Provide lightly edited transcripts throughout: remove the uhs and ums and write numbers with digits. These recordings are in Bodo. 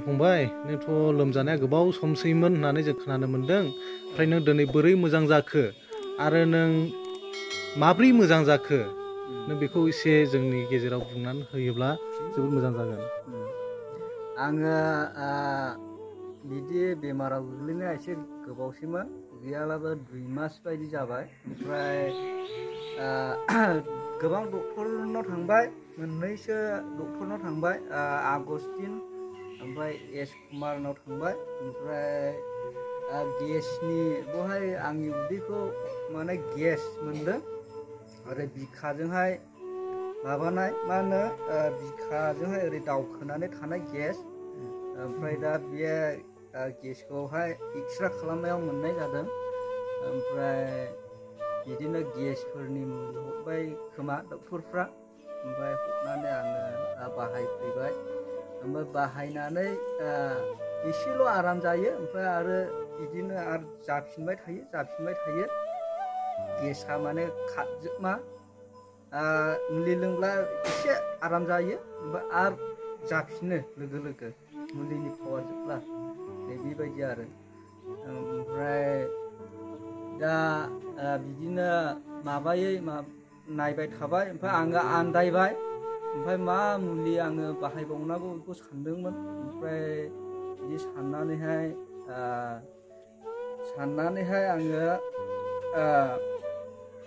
फंबाय नोंथ' लोमजानाया गोबाव समसैमोन होननानै जों खोनानो मोन्दों ओमफ्राय नों दिनै बोरै मोजां जाखो आरो नों माब्रै मोजां जाखो नों बेखौ एसे जोंनि गेजेराव बुंनानै होयोब्ला जोबोद मोजां जागोन। आङो बिदि बेमाराव गोग्लैनाया एसे गोबावसैमोन गैयाब्लाबो 2 मास बायदि जाबाय। ओमफ्राय गोबां डक्टरनाव थांबाय, मोननैसो डक्टरनाव थांबाय, आगस्टिन ओमफ्राय एस कुमारनाव थांबाय। ओमफ्राय गेसनि बहाय आंनि उदैखौ माने गेस मोनदों आरो बिखाजोंहाय माबानाय मा होनो बिखाजोंहाय ओरै दावखोनानै थानाय गेस। ओमफ्राय दा बे गेसखौहाय एक्सरे खालामनायाव मोननाय जादों। ओमफ्राय बिदिनो गेसफोरनि मुलि हरबाय खोमा डक्टरफ्रा। ओमफ्राय हरनानै आङो बाहायफैबाय। ओमफ्राय बाहायनानै एसेल' आराम जायो, ओमफ्राय आरो बिदिनो आरो जाफिनबाय थायो। गेसा माने खारजोबमा, मुलि लोंब्ला एसे आराम जायो ओमफ्राय आरो जाफिनो लोगो लोगो मुलिनि पावार जोबब्ला बेबायदि आरो। ओमफ्राय दा बिदिनो नायबाय थाबाय। ओमफ्राय आङो आन्दायबाय, ओमफ्राय मा मुलि आङो बाहायबावनांगौ बेखौ सानदोंमोन। ओमफ्राय बिदि साननानैहाय आङो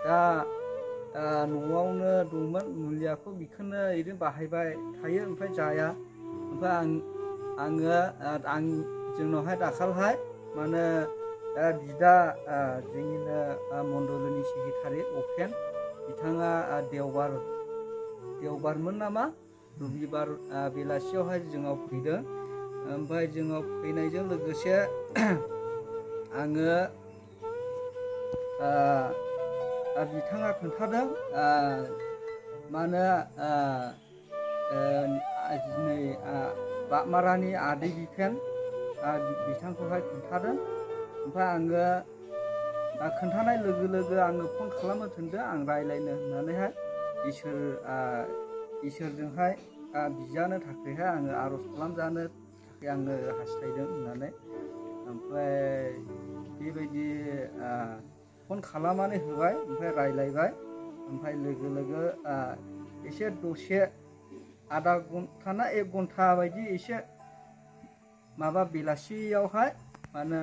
दा न'आवनो दंमोन मुलियाखौ, बेखौनो ओरैनो बाहायबाय थायो ओमफ्राय जाया। ओमफ्राय आं जोंनावहाय दाखालहाय माने बिदा जोंनिनो मण्डलनि सेक्रेटारि अपेन बिथाङा देवबारमोन नामा, रबिबार बेलासियावहाय जोंनाव फैदों। ओमफ्राय जोंनाव फैनायजों लोगोसे आङो बिथाङा खोन्थादों मा होनो नै बागमारानि आदै बिफेन बिथांखौहाय खोन्थादों। ओमफ्राय आङो खोन्थानाय लोगो लोगो आङो फन खालामनो थिनदों, आं रायज्लायनो होननानैहाय इसोरजोंहाय बिजानो थाखायहाय आङो आर'ज खालामजानो थाखाय आङो हास्थायदों होननानै। ओमफ्राय बेबायदि फन खालामनानै होबाय, ओमफ्राय रायज्लायबाय। ओमफ्राय लोगो लोगो एसे दसे आधा घन्टा ना 1 घन्टा बायदि एसे माबा बेलासियावहाय माने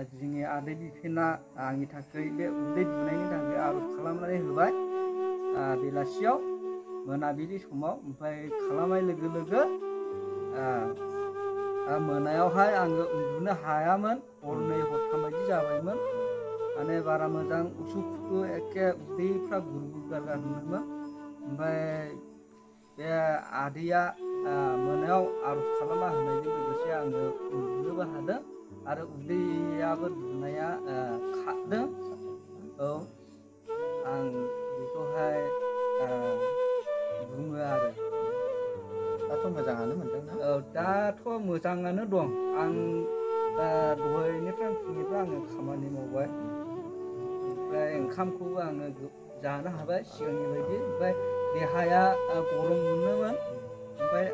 जोंनि आदै बिफेना आंनि थाखाय बे उदै दुनायनि थाखाय आर'ज खालामनानै होबाय बेलासियाव, मोनाबिलि समाव। ओमफ्राय खालामनाय लोगो लोगो मोनायावहाय आङो उन्दुनो हायामोन, हरनै हरथाम बायदि जाबायमोन। माने बारा मोजां उसुखुथु एखे उदैफ्रा गुरगुर गारगार होनोमोन। ओमफ्राय बे आदैया मोनायाव आर'ज खालामना होनायजों लोगोसे आङो उन्दुनोबो हादों आरो उदैयाबो दुनाया खारदों। औ, आं बेखौहाय बुङो आरो। दाथ' मोजाङानो मोनदोंना? औ, दाथ' मोजाङानो दं। आं दहायनिफ्राय फुंनिफ्राय आङो खामानि मावबाय। ओमफ्राय ओंखामखौबो आङो जानो हाबाय सिगांनि बायदि। ओमफ्राय देहाया गरम मोनोमोन, ओमफ्राय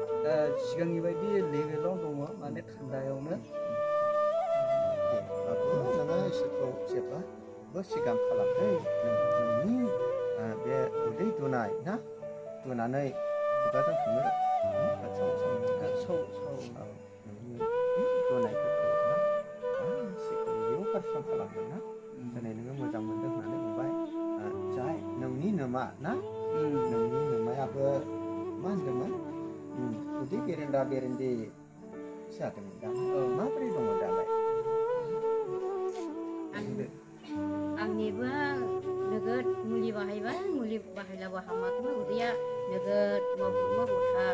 सिगांनि बायदि लेभेलाव दङ, माने थान्दायावनो। नोङो इसोरखौ जेब्लाबो सिगां खालामदो। नोंनि बे उदै दुनाय ना, दुनानै खुगाजों थाङो नोंनि दुनायफोरखौ ना गासिखौबो बेयाव पारसन खालामदों ना। दिनै नोङो मोजां मोनदों होननानै बुंबाय। जाय नोंनि नोमा ना, नोंनि नोमायाबो मा होनदोंमोन, उदै बेरेन्दा बेरेन्दि जादोंमोन दा। माबोरै दङ दालाय? आंनिबो नोगोद मुलि बाहायबाय, मुलि बाहायलाबो हामाखैमोन। उदैया नोगोद मावग्लुबो, गथा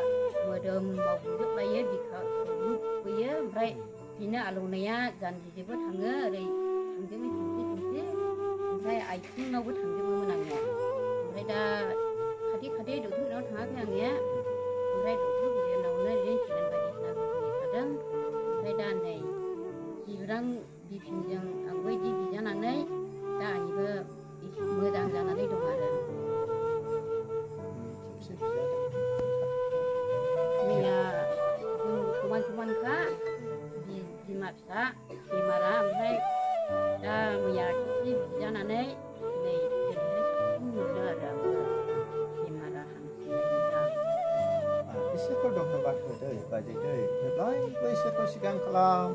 मोदोम मावग्लुबजोबलायो, बिखा खुग्लुबबोयो। ओमफ्राय बिनो आलौनाया जानजिजोंबो थाङो, ओरै थांजोमै थांजो। ओमफ्राय आथिङावबो थांजोबोमोन आंनिया। ओमफ्राय दा खाथि डक्टरनाव थाङाखै आंनिया। ओमफ्राय डक्टर गिदिरनावनो बिदिनो सेलेन बायदिसिना होफैबाय थादों। ओमफ्राय दा नै बिग्रां बिपिनजों आंबो बिदि बिजानानै दा आंनिबो मोजां जानानै दं आरो। मैया जों समान समानखा फिसा बेमारा ओमफ्राय दा मैया खेबसे बिजानानै नै दिनैहाय साबसिन मोनदों आरो आंबो बेमारा हामसिननायनि इसोरखौ धन्यबाद होदै बाजै दै जेब्लायबो इसोरखौ सिगां खालाम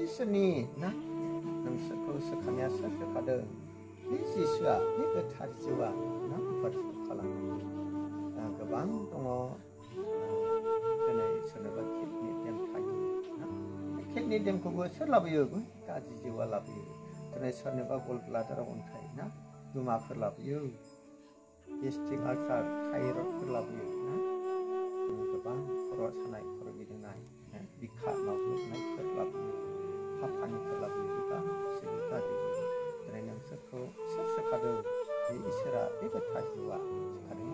इसोरनि ना नोंसोरखौ सोखानाया सोर सोखादों बे जिसुआ बे गोथार जिउआ ना उपासना खालामो गोबां दङ दिनै सोरनोबा किडनि बेम थायो ना किडनि बेमखौबो सोर लाबोयो गाज्रि जिउआ लाबोयो दिनै सोरनोबा गल ब्लाडाराव अन्थाइ ना गुमाफोर लाबोयो गेस्ट्रिक आलसार थाइरयडफोर लाबोयो ना गोबां खर' सानाय खर' गिदिंनाय बिखा मावग्लुबनायफोर लाबोयो हापानिफोर लाबोयो गासैबो गाज्रि दिनै नोंसोरखौ सोर सोखादों बे इसोरा बे गोथार जिउआ सोखादों